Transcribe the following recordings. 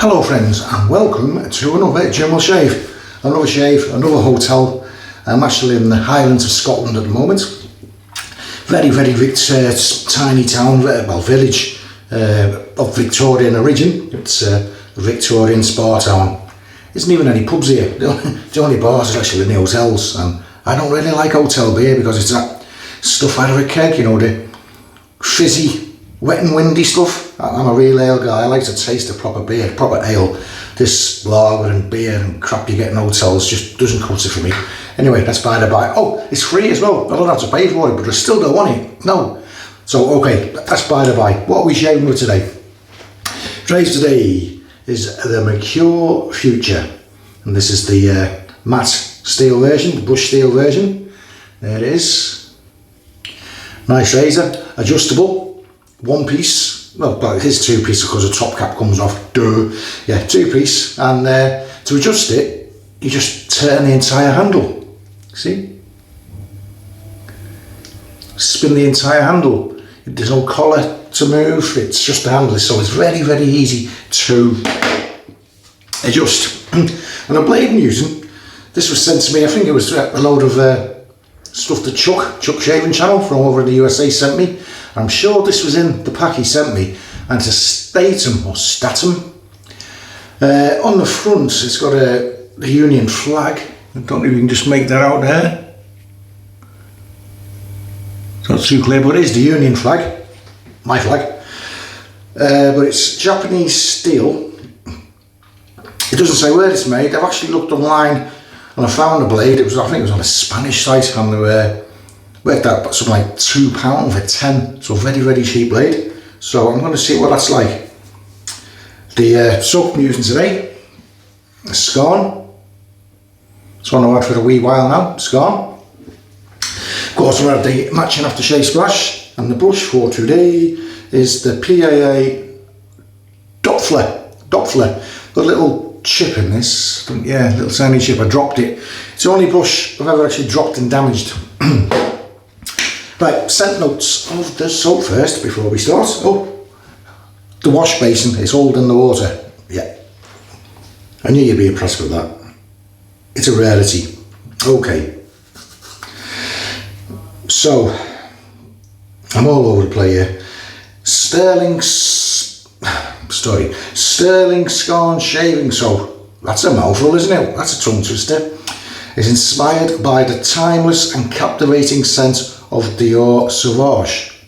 Hello friends and welcome to another Jim shave, another hotel. I'm actually in the Highlands of Scotland at the moment. Very tiny town, village of Victorian origin. It's a Victorian spa town. There isn't even any pubs here. The only bars are actually in the hotels, and I don't really like hotel beer because it's that stuff out of a keg, you know, the fizzy, wet and windy stuff. I'm a real ale guy. I like to taste a proper beer, proper ale. This lager and beer and crap you get in hotels just doesn't cut it for me. Anyway, that's by the by. Oh, it's free as well. I don't have to pay for it, but I still don't want it. No. So, okay, that's by the by. What are we shaving with today? Today is the Mercur Futur. And this is the matte steel version, the brushed steel version. There it is. Nice razor, adjustable, one piece. Well, it is two piece because the top cap comes off. Duh. Yeah, two piece. And to adjust it, you just turn the entire handle. See? Spin the entire handle. There's no collar to move. It's just the handle, so it's very easy to adjust. And the blade I'm using, this was sent to me. I think it was a load of stuff that Chuck Shaving Channel from over in the USA sent me. I'm sure this was in the pack he sent me, and it's a Statum or Statum. On the front it's got the Union flag. I don't know if you can just make that out there. It's not too clear, but it is the Union flag, my flag. But it's Japanese steel. It doesn't say where it's made. I've actually looked online and I found a blade. I think it was on a Spanish site, and they worked out something like £2 for 10. So very cheap blade. So I'm going to see what that's like. The soap I'm using today, a Scarn. It's one I've had for a wee while now, Scarn. Of course, I had the matching aftershave splash, and the brush for today is the PAA Doppler. Got a little chip in this. Yeah, little tiny chip. I dropped it. It's the only brush I've ever actually dropped and damaged. Right, scent notes of the soap first before we start. Oh, the wash basin is holding the water. Yeah, I knew you'd be impressed with that. It's a rarity. Okay, so I'm all over the place here. Stirling Scarn shaving soap. That's a mouthful, isn't it? That's a tongue twister. It's inspired by the timeless and captivating scent of Dior Sauvage.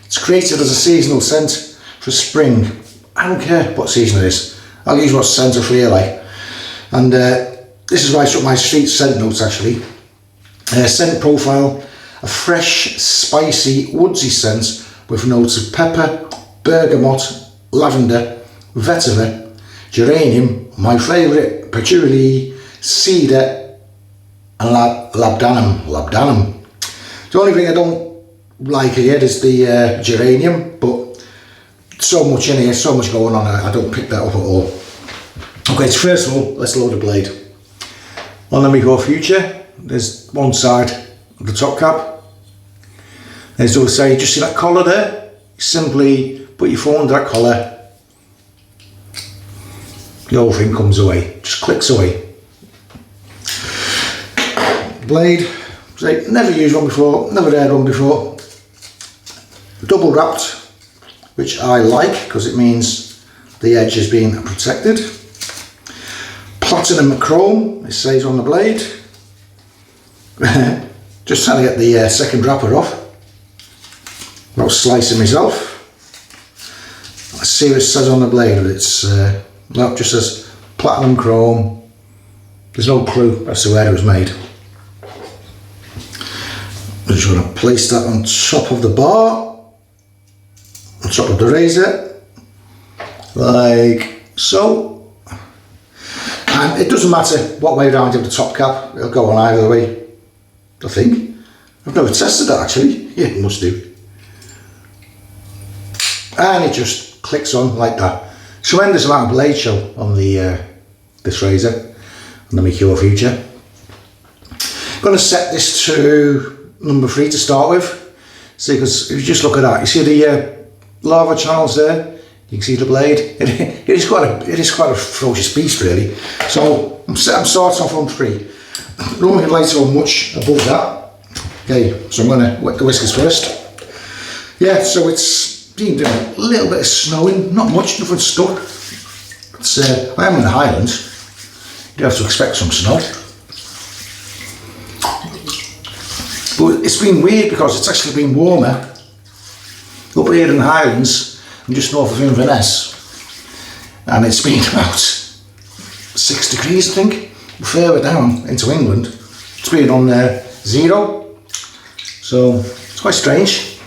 It's created as a seasonal scent for spring. I don't care what season it is. I'll use what scent I feel like. And this is right up my street scent notes actually. Scent profile: a fresh, spicy, woodsy scent with notes of pepper, bergamot, lavender, vetiver, geranium, my favourite, patchouli, cedar, and labdanum. The only thing I don't like here is the geranium, but so much in here, so much going on, I don't pick that up at all. Okay, so first of all, let's load the blade. On the Mercur Futur, there's one side of the top cap. There's the other side. Just see that collar there? Simply put your phone under that collar. The whole thing comes away, just clicks away. Blade. Never used one before, never had one before. Double wrapped, which I like because it means the edge is being protected. Platinum chrome, it says on the blade. Just trying to get the second wrapper off without slicing myself. Let's see what it says on the blade. It's no, it just says platinum chrome. There's no clue as to where it was made. I'm just going to place that on top of the bar, on top of the razor, like so. And it doesn't matter what way around you have the top cap, it'll go on either way, I think. I've never tested that actually. Yeah, it must do. And it just clicks on like that. Tremendous amount of blade show on the this razor, on the Mercur Futur. I'm going to set this to number 3 to start with. See, because if you just look at that, you see the lava channels there? You can see the blade. It is quite a ferocious beast, really. So I'm starting off on 3. I don't think I'd like to go much above that. Okay, so I'm going to wet the whiskers first. Yeah, so it's been doing a little bit of snowing, not much, nothing stuck. I am in the Highlands. You have to expect some snow. But it's been weird because it's actually been warmer up here in the Highlands. I'm just north of Inverness, and it's been about 6 degrees, I think. Further down into England, it's been on 0, so it's quite strange.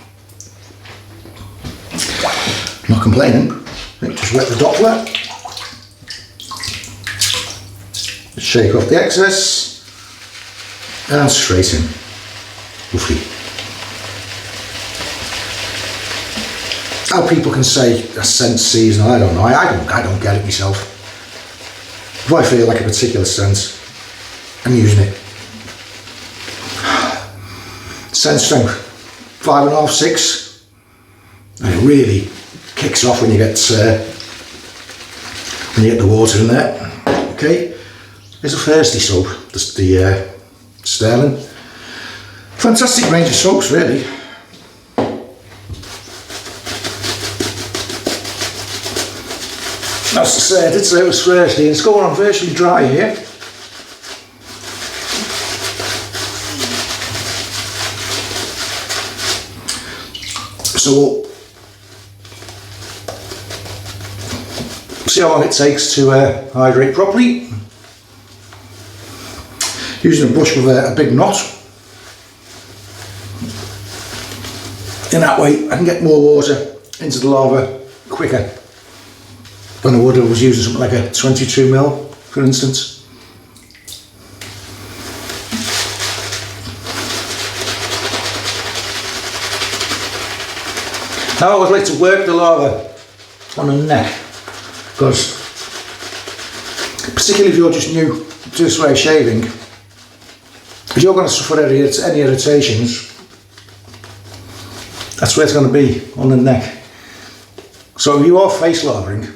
Not complaining. Just wet the Doppler, shake off the excess, and straight in. Lovely. How people can say a scent seasonal, I don't know. I don't get it myself. If I feel like a particular scent, I'm using it. Scent strength 5.5, 6, and it really kicks off when you get the water in there. Okay, there's a thirsty soap. That's the Stirling. Fantastic range of soaps, really. As I said, it was thirsty, and it's going on virtually dry here. So see how long it takes to hydrate properly. Using a brush with a big knot. In that way I can get more water into the lava quicker than I would if I was using something like a 22mm, for instance. Now I always like to work the lava on the neck, because particularly if you're just new to this way of shaving, if you're going to suffer any irritations, that's where it's going to be, on the neck. So if you are face lavering,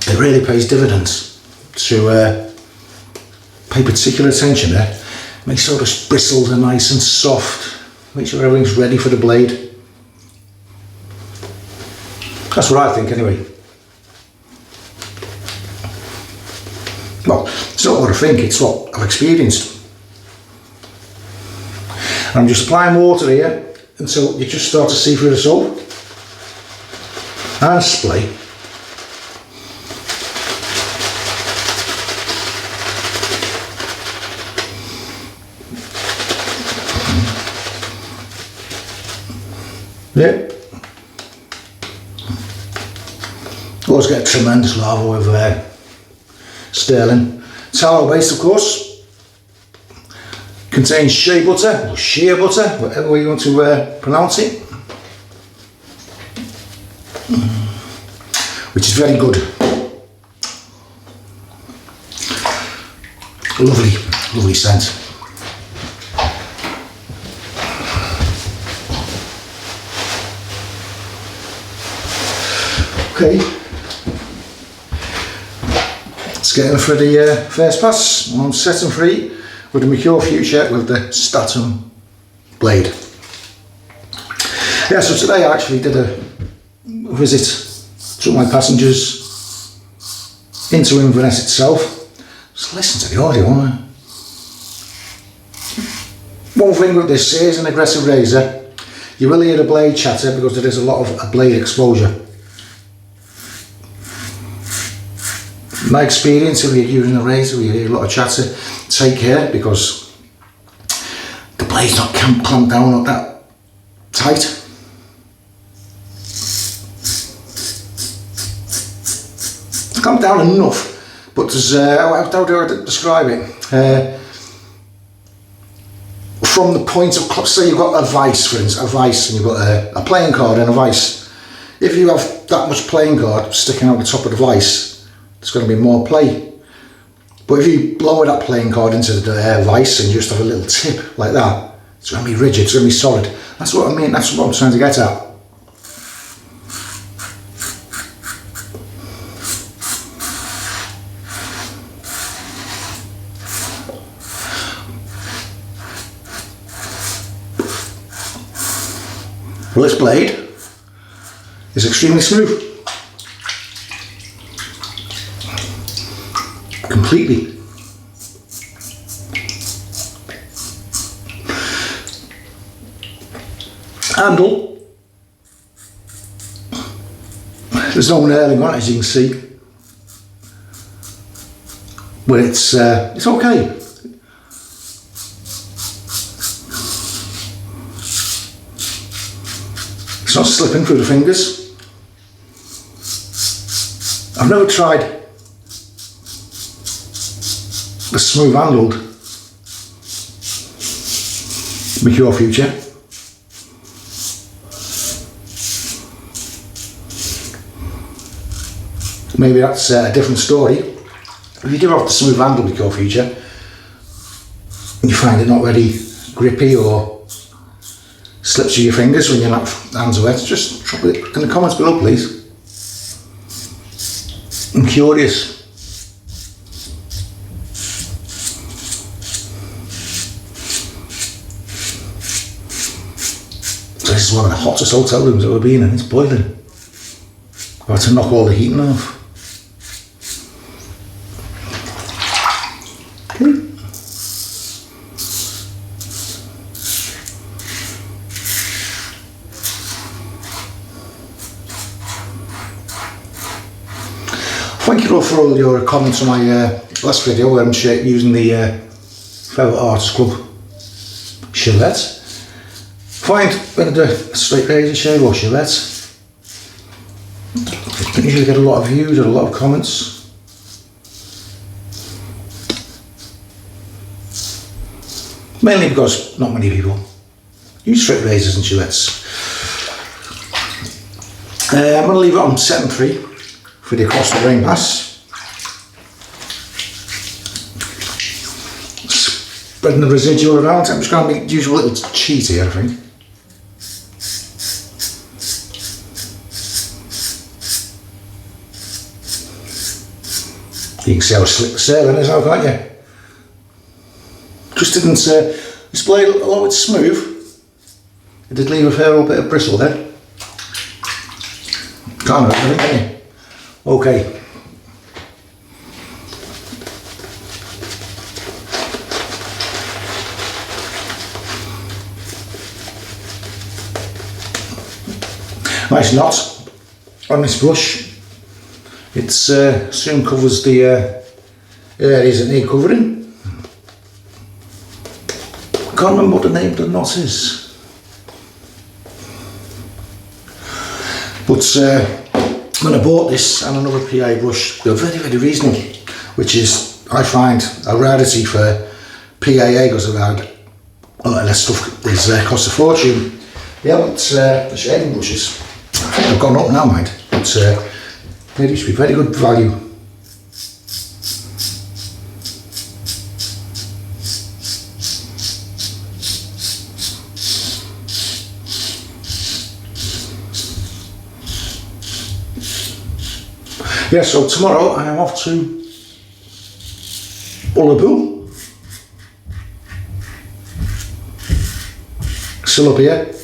it really pays dividends to pay particular attention there. Make sure those bristles are nice and soft, make sure everything's ready for the blade. That's what I think anyway. Well, it's not what I think, it's what I've experienced. And I'm just applying water here until you just start to see through the soap. And splay. Yeah. Always get tremendous lava with Stirling. Tallow based, of course. Contains shea butter or shea butter, whatever way you want to pronounce it. Which is very good. Lovely, lovely scent. Okay, let's get in for the first pass. I'm setting free with the Mercur Futur with the Statum blade. Yeah, so today I actually did a visit to my passengers into Inverness itself. Just listen to the audio, won't I? One thing with this is an aggressive razor, you will hear the blade chatter because there is a lot of blade exposure. In my experience, if you're using a razor, you hear a lot of chatter. Take care because the blade's not clamped down not that tight. It's clamped down enough, but there's how do I describe it? From the point of, say you've got a vice, for instance, a vice, and you've got a playing card and a vice. If you have that much playing card sticking out the top of the vice, there's going to be more play. But if you lower that playing card into the vice and you just have a little tip like that, it's going to be rigid, it's going to be solid. That's what I mean, that's what I'm trying to get at. Well, this blade is extremely smooth. Completely. Handle, there's no nailing on it, as you can see, but it's okay. It's not slipping through the fingers. I've never tried the smooth handled Mercur Future. Maybe that's a different story. If you do have the smooth handle Mercur Future and you find it not very grippy or slips through your fingers when your hands are wet, just drop it in the comments below, please. I'm curious. So this is one of the hottest hotel rooms that we've been in. It's boiling. I've had to knock all the heating off. Thank you all for all your comments on my last video where I'm using the Feather Arts Club Gillette. Find when I do a straight razor shave or Gillette, I usually get a lot of views and a lot of comments. Mainly because not many people use straight razors and Gillettes. I'm going to leave it on setting 3 for the across the grain pass. Spreading the residual around. I'm just going to use a little cheat here, I think. You can see how slick the sailing is now, can't you? Just didn't display, although it's smooth, it did leave a fair old bit of bristle there. Can't hurt anything, can you? Okay. Nice knot on this brush. It soon covers the areas that need covering. Can't remember what the name of the knot is. But when I bought this and another PAA brush, they're very, very reasonable, which is, I find, a rarity for PAA because I've had a lot of that stuff is cost a fortune. Yeah, but the shaving brushes, I think they've gone up now, mind, but they used to be very good value. Yeah, so tomorrow I am off to Ullapool, still up here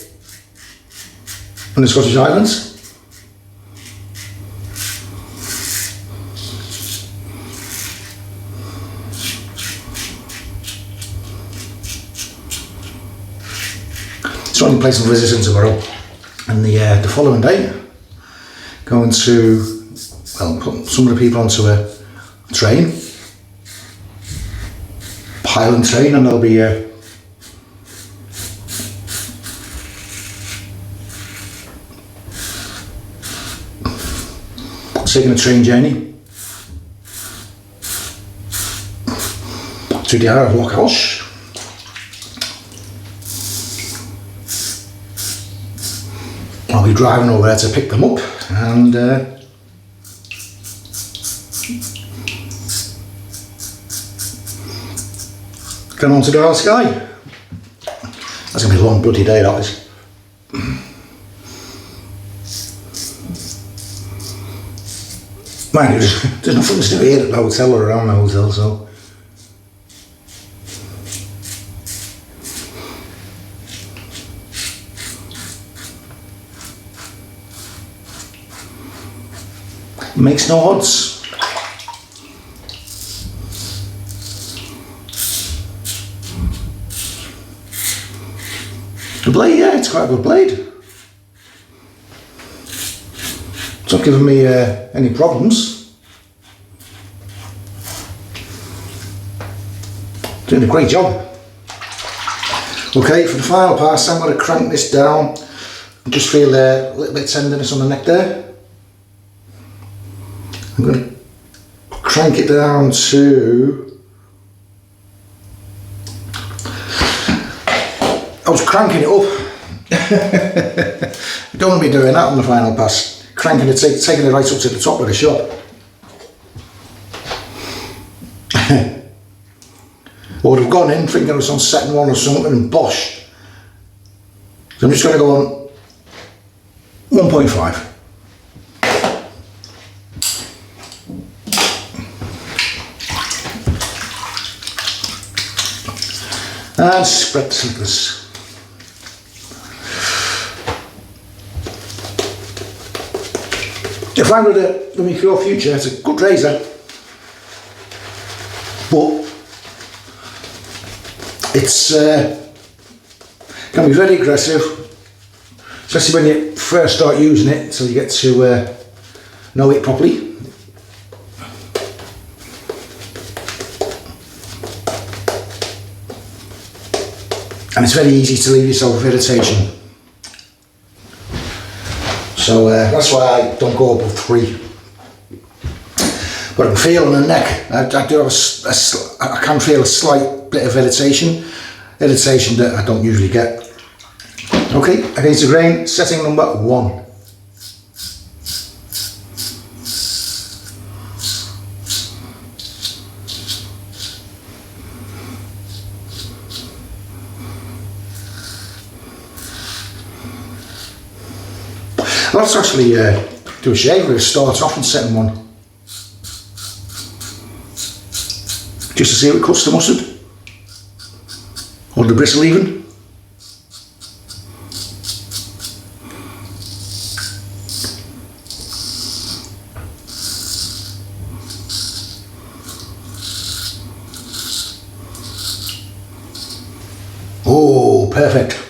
in the Scottish Islands. It's only place I'm visiting tomorrow, and the following day going to, well, put some of the people onto a train, Highland train, and they'll be taking a train journey to the Isle of Lochhalsh. I'll be driving over there to pick them up and going on to the Isle of Skye. That's going to be a long bloody day, that is. Mind you, there's nothing to do here at the hotel or around the hotel, so. Makes no odds. The blade, yeah, it's quite a good blade. It's not giving me any problems. Doing a great job. Okay, for the final pass, I'm going to crank this down. I just feel a little bit of tenderness on the neck there. I'm going to crank it down to... I was cranking it up. I don't want to be doing that on the final pass. Cranking it, taking it right up to the top of the shop. I would have gone in thinking I was on setting one or something and bosh. So I'm just going to go on 1.5. And spread the slippers. If I were the Mercur Futur, it's a good razor, but it's can be very aggressive, especially when you first start using it, so you get to know it properly. And it's very easy to leave yourself with irritation. So that's why I don't go above 3. But I can feel on the neck, I do have I can feel a slight bit of irritation that I don't usually get. Okay, against the grain, setting number 1. Let's actually do a shave. We'll start off and setting 1. Just to see if it cuts the mustard. Or the bristle even. Oh, perfect.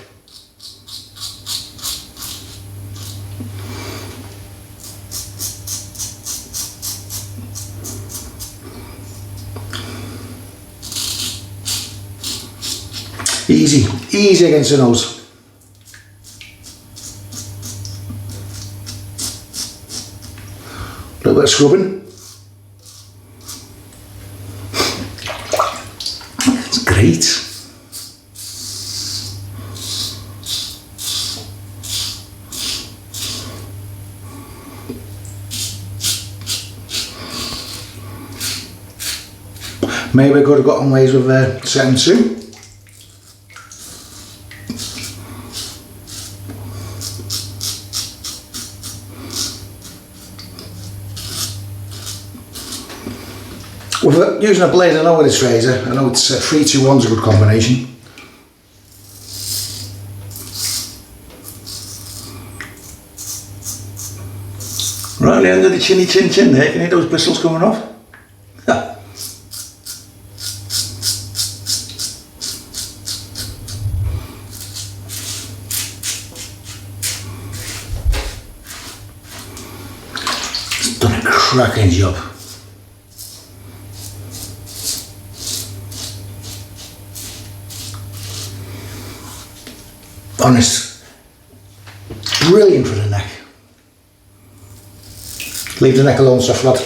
Easy against the nose. A little bit of scrubbing. It's great. Maybe I could have gotten ways with setting 2. With using a blade, I know with this razor, I know it's 3-2-1's a good combination. Right on the end of the chinny chin there, can you hear those bristles coming off? It's done a cracking job. Honest, brilliant for the neck. Leave the neck alone, soft lad.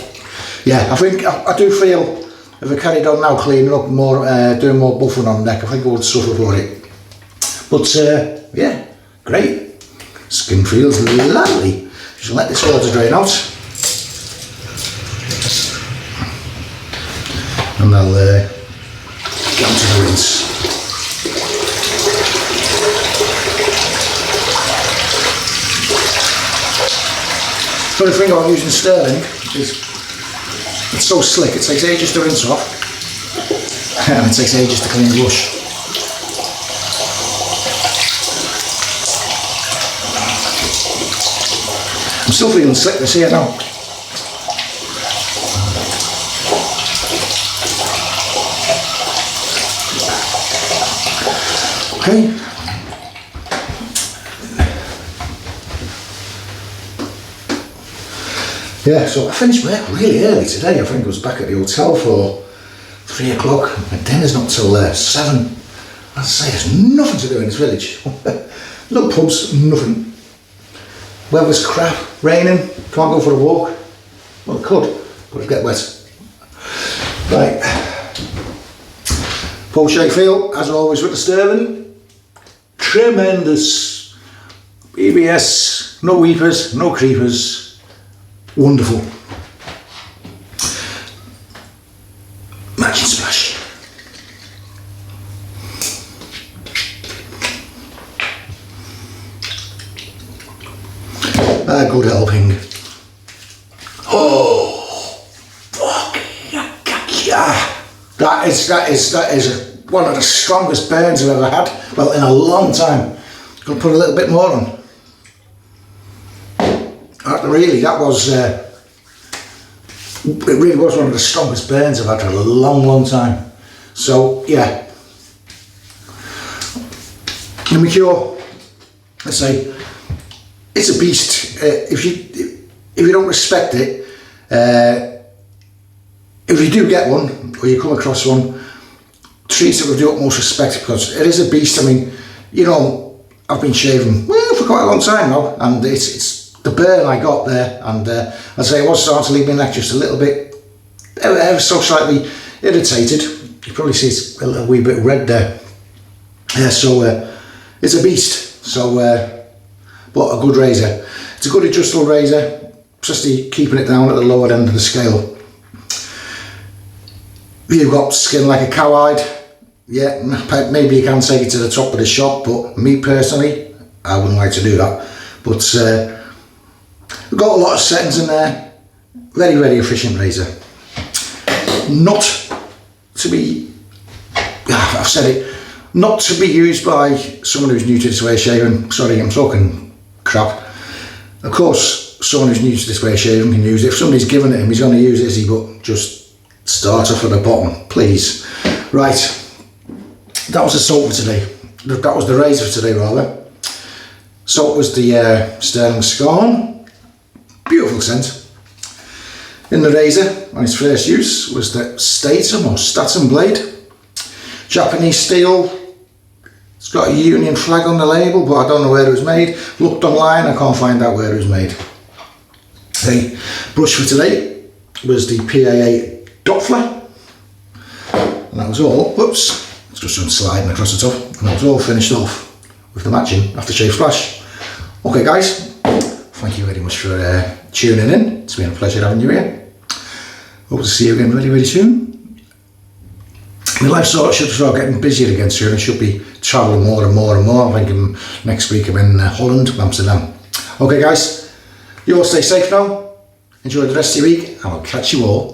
Yeah, I think I do feel if I carried on now cleaning up more, doing more buffing on the neck, I think I would suffer for it. But yeah, great. Skin feels lovely. Just let this water drain out, and I'll get onto the rinse. The only thing about using Stirling is it's so slick, it takes ages to rinse off and it takes ages to clean the brush. I'm still feeling slick this here now. Okay. Yeah, so I finished work really early today. I think I was back at the hotel for 3 o'clock. My dinner's not till 7. As I say, there's nothing to do in this village. No pubs, nothing. Weather's crap, raining, can't go for a walk. Well, I could, but it'd get wet. Right. Post feel, as always with the Stirling. Tremendous. EBS, no weepers, no creepers. Wonderful. Matching splash. A good helping. Oh, fuck yeah! That is one of the strongest burns I've ever had. Well, in a long time. Gonna put a little bit more on. Really, that was, it really was one of the strongest burns I've had for a long time. So, yeah. The Mercur, let's say, it's a beast. If you don't respect it, if you do get one, or you come across one, treat it with the utmost respect, because it is a beast. I mean, you know, I've been shaving, well, for quite a long time now, and it's the burn I got there, and I say it was starting to leave my neck just a little bit, ever so slightly irritated. You probably see it's a wee bit red there. Yeah, so it's a beast. So, but a good razor. It's a good adjustable razor, just keeping it down at the lower end of the scale. You've got skin like a cowhide. Yeah, maybe you can take it to the top of the shop, but me personally, I wouldn't like to do that. But we've got a lot of settings in there. Very efficient razor. Not to be, I've said it, not to be used by someone who's new to this way of shaving. Sorry, I'm talking crap. Of course, someone who's new to this way of shaving can use it. If somebody's given it him, he's going to use it, is he? But just start off at the bottom, please. Right, that was the soap for today. That was the razor for today, rather. Soap was the Stirling Scarn. Beautiful scent. In the razor, on its first use, was the Statum or Statum blade. Japanese steel. It's got a Union flag on the label, but I don't know where it was made. Looked online, I can't find out where it was made. The brush for today was the PAA Doppler. And that was all, whoops, it's just sliding across the top. And that was all finished off with the matching aftershave splash. Okay guys, thank you very much for tuning in. It's been a pleasure having you here. Hope to see you again very soon. My life sort of should start getting busier again soon. I should be travelling more and more. I think next week I'm in Holland, Amsterdam. Okay guys, you all stay safe now. Enjoy the rest of your week and I'll catch you all